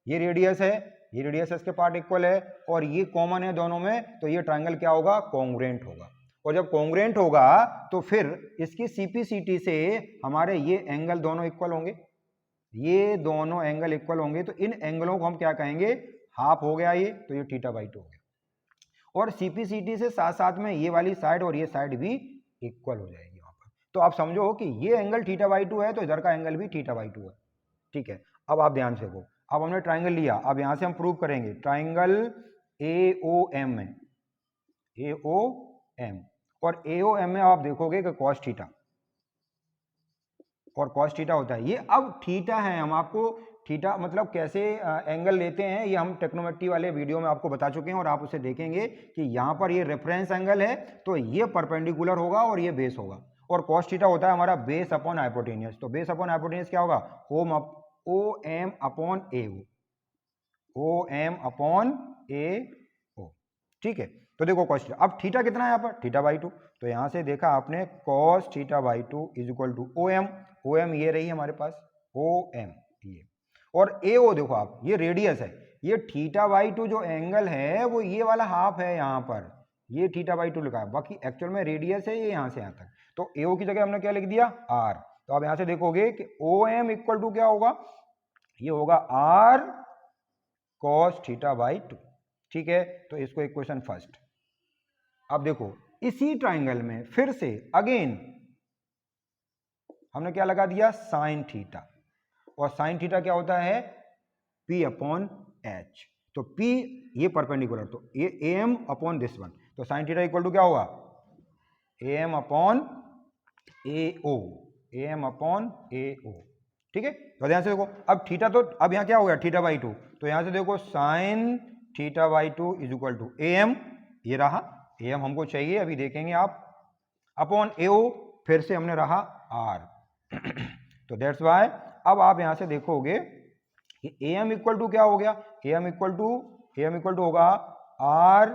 ये रेडियस है, ये रेडियस इसके पार्ट इक्वल है और ये कॉमन है दोनों में, तो ये ट्राइंगल क्या होगा कॉन्ग्रुएंट होगा। और जब कॉन्ग्रुएंट होगा तो फिर इसकी सीपीसीटी से हमारे ये एंगल दोनों इक्वल होंगे, ये दोनों एंगल इक्वल होंगे, तो इन एंगलों को हम क्या कहेंगे हाफ हो गया ये, तो ये थीटा बाई 2 हो गया। और सीपीसीटी से साथ साथ में ये वाली साइड और ये साइड भी इक्वल हो जाएगी वहां पर। तो आप समझो कि ये एंगल थीटा बाई 2 है तो इधर का एंगल भी थीटा बाई 2 है, ठीक है। अब आप ध्यान से देखो, अब हमने ट्राइंगल लिया, अब यहां से हम प्रूव करेंगे ट्राइंगल AOM है, AOM, और AOM में आप देखोगे कि कॉस थीटा और कॉस थीटा होता है ये। अब थीटा है, हम आपको थीटा मतलब कैसे एंगल लेते हैं ये हम टेक्नोमेट्री वाले वीडियो में आपको बता चुके हैं और आप उसे देखेंगे कि यहाँ पर ये रेफरेंस एंगल है तो ये परपेंडिकुलर होगा और ये बेस होगा। और कॉस थीटा होता है हमारा बेस अपॉन हाइपोटेनियस, तो बेस अपॉन हाइपोटेनियस क्या होगा OM upon AO, OM upon AO, ठीक है। तो देखो कॉस थीटा, अब थीटा कितना है यहाँ पर थीटा बाई 2, तो यहाँ से देखा आपने cos theta by 2 is equal to OM ये रही हमारे पास OM ये, और AO देखो आप ये रेडियस है, ये थीटा बाई 2 जो एंगल है वो ये वाला हाफ है, यहाँ पर ये थीटा बाई 2 लिखा है, बाकी एक्चुअल में रेडियस है ये यहाँ से यहाँ तक, तो AO की जगह हमने क्या लिख दिया R। तो आप यहाँ से देखोगे कि OM इक्वल टू क्या होगा, ये होगा R cos थीटा बाई 2, ठीक है। तो इसको इक्वेशन फर्स्ट। अब देखो इसी ट्राइंगल में फिर से अगेन हमने क्या लगा दिया साइन थीटा, और साइन थीटा क्या होता है P अपॉन H, तो P ये परपेंडिकुलर, तो ये AM अपॉन दिस वन, तो साइन थीटा इक्वल टू क्या होगा AM upon AO, AM upon AO, ठीक है। तो ध्यान से देखो अब थीटा, तो अब यहाँ क्या हो गया थीटा बाई 2, तो यहाँ से देखो sine theta by 2 is equal to AM, ये रहा AM हमको चाहिए अभी देखेंगे आप, अपॉन AO फिर से हमने रहा R तो दैट्स वाई अब आप यहां से देखोगे कि AM इक्वल टू क्या हो गया, AM इक्वल टू होगा R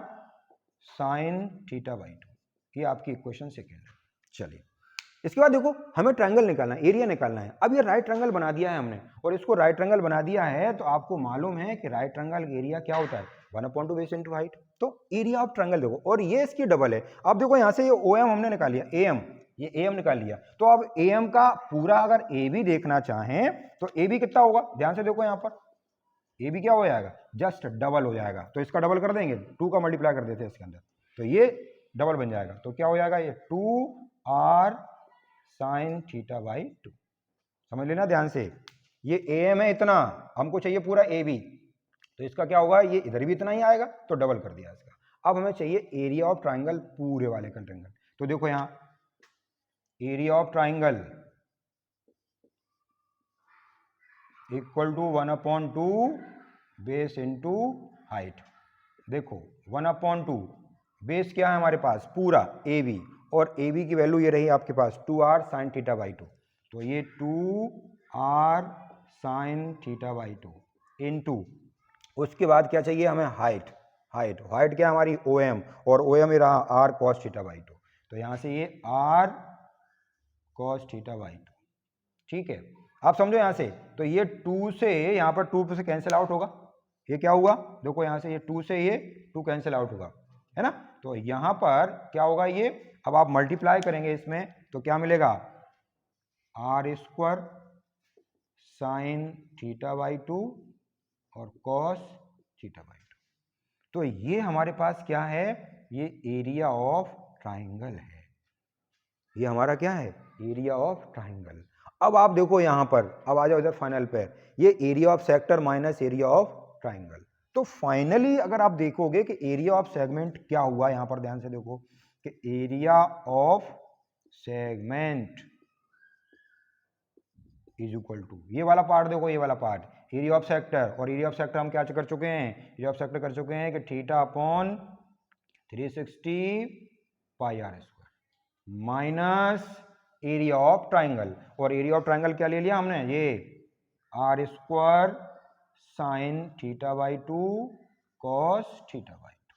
साइन थीटा बाई 2, ये आपकी इक्वेशन सेकेंड है। चलिए इसके बाद देखो हमें ट्रायंगल निकालना है, एरिया निकालना है। अब ये राइट ट्रायंगल बना दिया है हमने, और इसको राइट ट्रायंगल बना दिया है तो आपको मालूम है कि राइट ट्रायंगल एरिया क्या होता है 1/2 बेस इंटू हाइट। तो एरिया ऑफ ट्रायंगल देखो, और ये इसकी डबल है। अब देखो यहाँ से ये OM हमने निकाल लिया, AM ये AM निकाल लिया, तो अब AM का पूरा अगर AB देखना चाहें तो AB कितना होगा, ध्यान से देखो यहाँ पर AB क्या हो जाएगा, जस्ट डबल हो जाएगा। तो इसका डबल कर देंगे, 2 का मल्टीप्लाई कर देते हैं इसके अंदर, तो ये डबल बन जाएगा, तो क्या हो जाएगा ये 2r sin थीटा बाई 2। समझ लेना ध्यान से, ये AM है इतना, हमको चाहिए पूरा AB, तो इसका क्या होगा, ये इधर भी इतना ही आएगा तो डबल कर दिया इसका। अब हमें चाहिए एरिया ऑफ ट्राइंगल पूरे वाले का ट्राइंगल, तो देखो यहां area of triangle equal to 1/2 base into height. देखो 1/2 बेस क्या है हमारे पास पूरा AB, और AB की वैल्यू ये रही आपके पास 2r sin थीटा बाई 2, तो ये 2r sin theta by 2 into, उसके बाद क्या चाहिए हमें हाइट, हाइट क्या हमारी OM, और OM ये रहा r cos थीटा बाई 2, तो यहां से ये r cos थीटा बाई 2। ठीक है, आप समझो यहां से, तो ये 2 से यहां पर 2 से कैंसिल आउट होगा, ये क्या हुआ, देखो यहां से ये 2 से ये 2 कैंसिल आउट होगा, है ना, तो यहां पर क्या होगा ये, अब आप मल्टीप्लाई करेंगे इसमें तो क्या मिलेगा, r square sine theta by 2 और कॉस थीटा बाई 2, तो ये हमारे पास क्या है, ये एरिया ऑफ ट्राइंगल है, ये हमारा क्या है, एरिया ऑफ ट्राइंगल। अब आप देखो यहां पर, अब आ जाओ इधर फाइनल पे, ये area of sector minus area of triangle, तो फाइनली अगर आप देखोगे कि एरिया ऑफ सेगमेंट क्या हुआ, यहां पर ध्यान से देखो कि area of segment is equal to, ये वाला पार्ट देखो, ये वाला पार्ट एरिया ऑफ सेक्टर, और एरिया ऑफ सेक्टर हम क्या कर चुके हैं, एरिया ऑफ सेक्टर कर चुके हैं कि theta upon 360 pi r square minus area of triangle, और एरिया ऑफ ट्राइंगल क्या ले लिया हमने, ये r square sine theta by 2 cos theta by 2।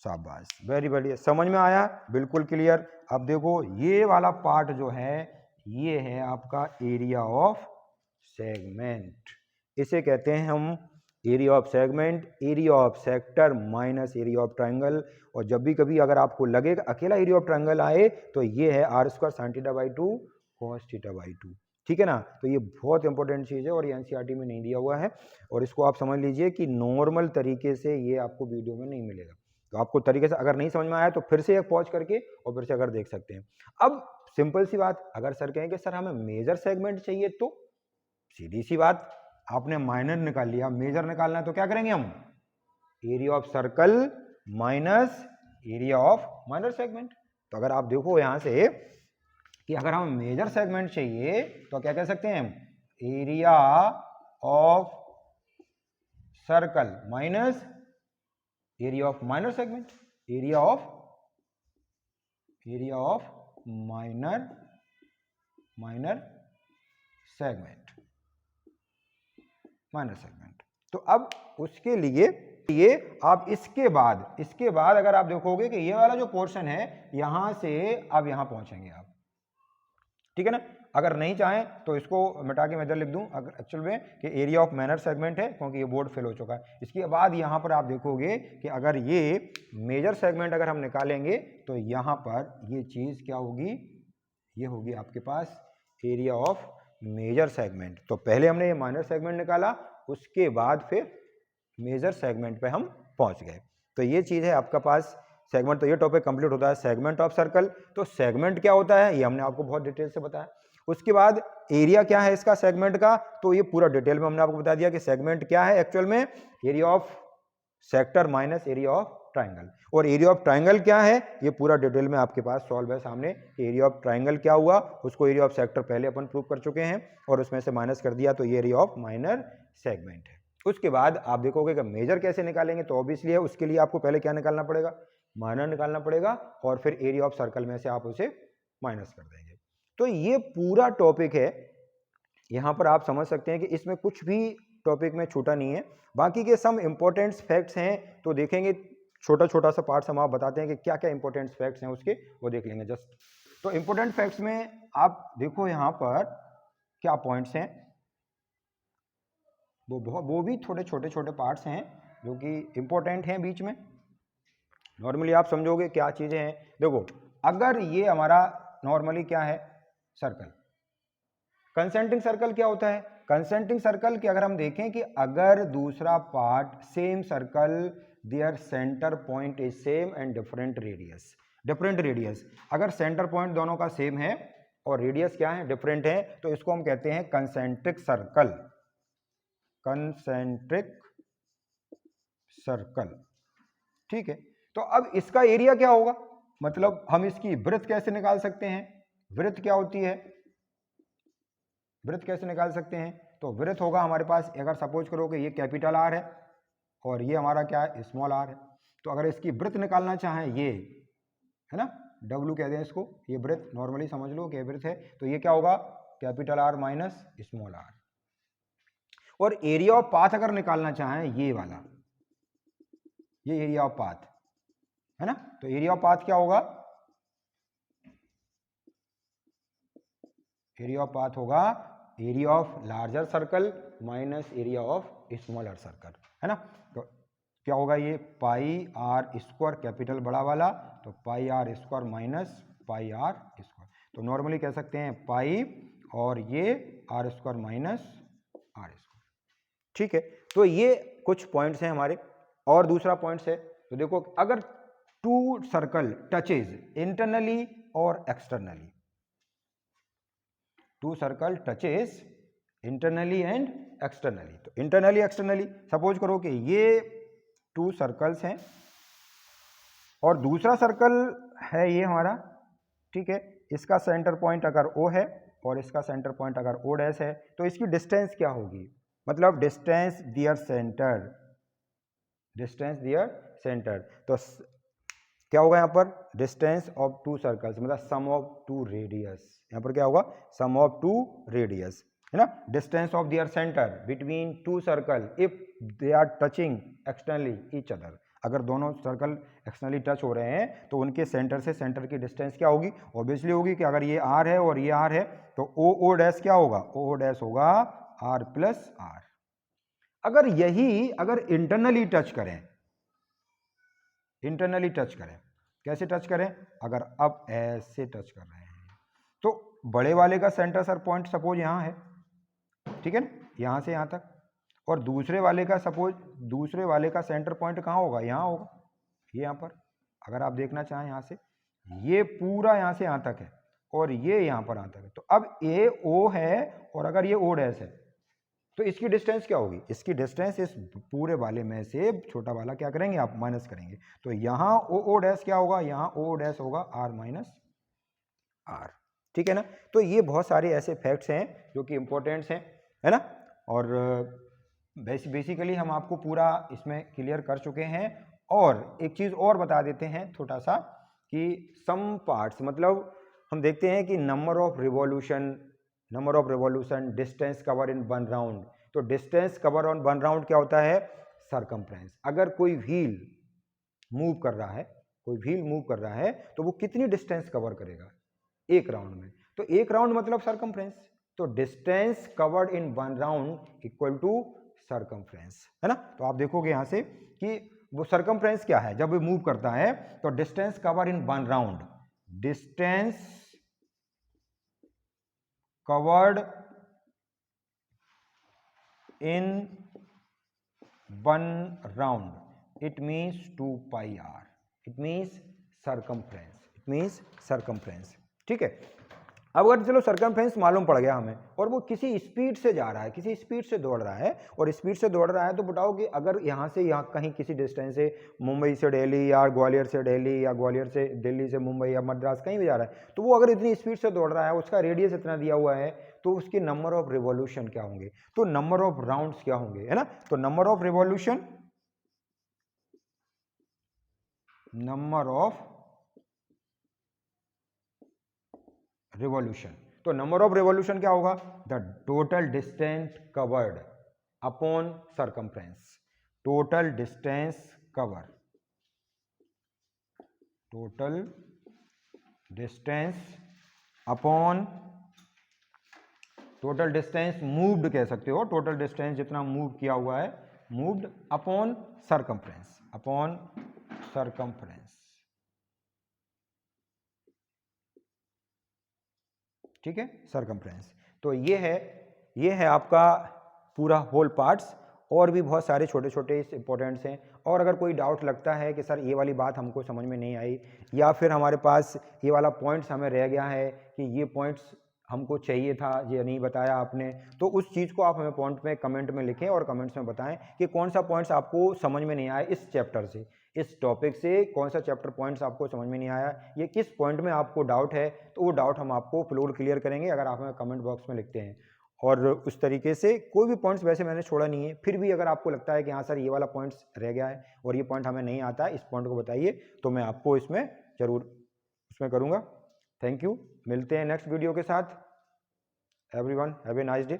शाबाश, वेरी बढ़िया, समझ में आया, बिल्कुल क्लियर। अब देखो ये वाला पार्ट जो है ये है आपका एरिया ऑफ सेगमेंट, इसे कहते हैं हम area of segment, area of sector minus area of triangle, और जब भी कभी अगर आपको लगे अकेला एरिया ऑफ ट्राइंगल आए तो ये है r square sine theta by 2 cos theta by 2। ठीक है ना, तो ये बहुत इंपॉर्टेंट चीज़ है और ये एनसीईआरटी में नहीं दिया हुआ है, और इसको आप समझ लीजिए कि नॉर्मल तरीके से ये आपको वीडियो में नहीं मिलेगा, तो आपको तरीके से अगर नहीं समझ में आया तो फिर से एक पॉज करके और फिर से अगर देख सकते हैं। अब सिंपल सी बात, अगर सर कहें कि सर हमें मेजर सेगमेंट चाहिए, तो सीधी सी बात, आपने माइनर निकाल लिया, मेजर निकालना है तो क्या करेंगे हम, area of circle minus area of minor segment. तो अगर आप देखो यहां से कि अगर हमें मेजर सेगमेंट चाहिए तो क्या कह सकते हैं हम, area of circle minus area of minor segment, area of minor segment. तो अब उसके लिए ये आप इसके बाद अगर आप देखोगे कि ये वाला जो पोर्शन है यहां से अब यहां पहुंचेंगे आप, ठीक है ना, अगर नहीं चाहें तो इसको मिटा के मैं इधर लिख दूं, अगर एक्चुअल में कि एरिया ऑफ माइनर सेगमेंट है, क्योंकि ये बोर्ड फेल हो चुका है। इसके बाद यहां पर आप देखोगे कि अगर ये मेजर सेगमेंट अगर हम निकालेंगे तो यहां पर ये चीज क्या होगी, ये होगी आपके पास एरिया ऑफ मेजर सेगमेंट। तो पहले हमने ये माइनर सेगमेंट निकाला, उसके बाद फिर मेजर सेगमेंट पे हम पहुंच गए। तो ये चीज है आपका पास सेगमेंट, तो ये टॉपिक कंप्लीट होता है सेगमेंट ऑफ सर्कल। तो सेगमेंट क्या होता है ये हमने आपको बहुत डिटेल से बताया। उसके बाद एरिया क्या है इसका सेगमेंट का, तो ये पूरा डिटेल में हमने आपको बता दिया कि सेगमेंट क्या है एक्चुअल में, area of sector minus area of triangle. और एरिया ऑफ ट्राइंगल क्या है ये पूरा डिटेल में आपके पास सॉल्व है सामने, एरिया ऑफ ट्राइंगल क्या हुआ, उसको एरिया ऑफ सेक्टर पहले अपन प्रूव कर चुके हैं और उसमें से माइनस कर दिया, तो ये एरिया ऑफ माइनर सेगमेंट है। उसके बाद आप देखोगे कि मेजर कैसे निकालेंगे, तो ऑब्वियसली है उसके लिए आपको पहले क्या निकालना पड़ेगा, माइनर निकालना पड़ेगा, और फिर एरिया ऑफ सर्कल में से आप उसे माइनस कर देंगे। तो ये पूरा टॉपिक है, यहां पर आप समझ सकते हैं कि इसमें कुछ भी टॉपिक में छूटा नहीं है। बाकी के सम इंपॉर्टेंट फैक्ट्स हैं तो देखेंगे, छोटा छोटा सा पार्ट हम आप बताते हैं कि क्या क्या इंपॉर्टेंट फैक्ट्स हैं उसके, वो देख लेंगे जस्ट। तो इंपॉर्टेंट फैक्ट्स में आप देखो यहां पर क्या पॉइंट्स हैं, वो भी थोड़े छोटे छोटे पार्ट्स हैं जो कि इंपॉर्टेंट हैं बीच में। नॉर्मली आप समझोगे क्या चीजें हैं, देखो अगर ये हमारा नॉर्मली क्या है सर्कल, कंसेंट्रिक सर्कल क्या होता है, कंसेंट्रिक सर्कल की अगर हम देखें कि अगर दूसरा part same circle their centre point is same and different radius, different radius. अगर सेंटर पॉइंट दोनों का सेम है और रेडियस क्या है, डिफरेंट है, तो इसको हम कहते हैं कंसेंट्रिक सर्कल, कंसेंट्रिक सर्कल। ठीक है, तो अब इसका एरिया क्या होगा, मतलब हम इसकी वृत्त कैसे निकाल सकते हैं, वृत्त क्या होती है, वृत्त कैसे निकाल सकते हैं, तो वृत्त होगा हमारे पास, अगर सपोज करो कि ये कैपिटल आर है और ये हमारा क्या है, स्मॉल आर है, तो अगर इसकी वृत्त निकालना चाहें, ये है ना, डब्ल्यू कहते हैं इसको, ये वृत्त नॉर्मली समझ लो कि वृत्त है, तो ये क्या होगा, capital R minus small R. और एरिया ऑफ पाथ अगर निकालना चाहें, ये वाला, ये एरिया ऑफ पाथ है ना, तो एरिया ऑफ पाथ क्या होगा, एरिया ऑफ पाथ होगा area of larger circle minus area of smaller circle, है ना। तो क्या होगा, ये पाई आर स्क्वायर कैपिटल बड़ा वाला, तो pi are square minus pi are square, तो नॉर्मली कह सकते हैं पाई और ये r square minus r square. ठीक है, तो ये कुछ पॉइंट्स हैं हमारे, और दूसरा पॉइंट्स है, तो देखो अगर टू सर्कल टचेज इंटरनली और externally, two circle touches internally and externally, तो इंटरनली एक्सटर्नली, सपोज करो कि ये टू सर्कल्स हैं और दूसरा सर्कल है ये हमारा, ठीक है, इसका सेंटर पॉइंट अगर O है और इसका सेंटर पॉइंट अगर O डैश है, तो इसकी डिस्टेंस क्या होगी, मतलब डिस्टेंस दियर सेंटर, डिस्टेंस दियर सेंटर, तो क्या होगा यहाँ पर, डिस्टेंस ऑफ टू सर्कल्स मतलब सम ऑफ टू रेडियस, यहाँ पर क्या होगा, सम ऑफ टू रेडियस, है ना, distance of their centre between two circle if they are touching externally each other, अगर दोनों सर्कल एक्सटर्नली टच हो रहे हैं तो उनके सेंटर से सेंटर की डिस्टेंस क्या होगी, ऑब्वियसली होगी कि अगर ये आर है और ये आर है तो ओ डैश क्या होगा, ओ डैश होगा आर प्लस आर। अगर यही अगर इंटरनली टच करें, इंटरनली टच करें, कैसे टच करें, अगर अब ऐसे टच कर रहे हैं तो बड़े वाले का सेंटर सर पॉइंट सपोज यहाँ है, ठीक है ना, यहाँ से यहाँ तक, और दूसरे वाले का सपोज, दूसरे वाले का सेंटर पॉइंट कहाँ होगा, यहाँ होगा, ये यहाँ पर, अगर आप देखना चाहें यहाँ से, ये पूरा यहाँ से यहाँ तक है और ये यहाँ पर यहाँ तक है, तो अब ए ओ है और अगर ये ओ डैश है तो इसकी डिस्टेंस क्या होगी, इसकी डिस्टेंस इस पूरे वाले में से छोटा वाला क्या करेंगे आप, माइनस करेंगे, तो यहाँ ओ डैश क्या होगा, यहाँ ओ डैश होगा आर माइनस आर, ठीक है ना। तो ये बहुत सारे ऐसे फैक्ट्स हैं जो कि इंपॉर्टेंट्स हैं, है ना, और बेसिकली हम आपको पूरा इसमें क्लियर कर चुके हैं। और एक चीज़ और बता देते हैं छोटा सा, कि सम पार्ट्स मतलब हम देखते हैं कि number of revolution, distance cover in one round, तो distance cover on one round क्या होता है, सरकमफ्रेंस। अगर कोई व्हील मूव कर रहा है, कोई व्हील मूव कर रहा है तो वो कितनी डिस्टेंस कवर करेगा एक राउंड में, तो एक राउंड मतलब सरकमफ्रेंस, तो distance covered in one round equal to circumference, है ना। तो आप देखोगे यहां से कि वो सरकमफ्रेंस क्या है, जब वो मूव करता है तो distance cover in one round, distance covered in one round it means 2 pi R, it means circumference, it means circumference, ठीक है। अब अगर चलो सरकमफ्रेंस मालूम पड़ गया हमें और वो किसी स्पीड से जा रहा है, किसी स्पीड से दौड़ रहा है, और स्पीड से दौड़ रहा है, तो बताओ कि अगर यहाँ से यहाँ कहीं किसी डिस्टेंस से, मुंबई से दिल्ली या ग्वालियर से दिल्ली या ग्वालियर से दिल्ली से मुंबई या मद्रास कहीं भी जा रहा है, तो वो अगर इतनी स्पीड से दौड़ रहा है, उसका रेडियस इतना दिया हुआ है, तो उसके नंबर ऑफ रिवॉल्यूशन क्या होंगे, तो नंबर ऑफ राउंड्स क्या होंगे, है ना। तो number of revolution, number of revolution, तो नंबर ऑफ रिवॉल्यूशन क्या होगा, the total distance covered upon circumference, total distance cover, total distance upon, total distance moved कह सकते हो, टोटल डिस्टेंस जितना मूव किया हुआ है, moved upon circumference, upon circumference, ठीक है, सरकमफ्रेंस। तो ये है आपका पूरा होल पार्ट्स। और भी बहुत सारे छोटे छोटे इंपॉर्टेंट्स हैं। और अगर कोई डाउट लगता है कि सर ये वाली बात हमको समझ में नहीं आई, या फिर हमारे पास ये वाला पॉइंट्स हमें रह गया है कि ये पॉइंट्स हमको चाहिए था, ये नहीं बताया आपने, तो उस चीज़ को आप हमें पॉइंट में कमेंट में लिखें और कमेंट्स में बताएं कि कौन सा पॉइंट्स आपको समझ में नहीं आया इस चैप्टर से, इस टॉपिक से कौन सा चैप्टर पॉइंट्स आपको समझ में नहीं आया, ये किस पॉइंट में आपको डाउट है, तो वो डाउट हम आपको फ्लोर क्लियर करेंगे अगर आप हमें कमेंट बॉक्स में लिखते हैं। और उस तरीके से कोई भी पॉइंट्स वैसे मैंने छोड़ा नहीं है, फिर भी अगर आपको लगता है कि हाँ सर ये वाला पॉइंट्स रह गया है और ये पॉइंट हमें नहीं आता है, इस पॉइंट को बताइए, तो मैं आपको इसमें ज़रूर उसमें करूँगा। थैंक यू, मिलते हैं नेक्स्ट वीडियो के साथ। Everyone have a nice day.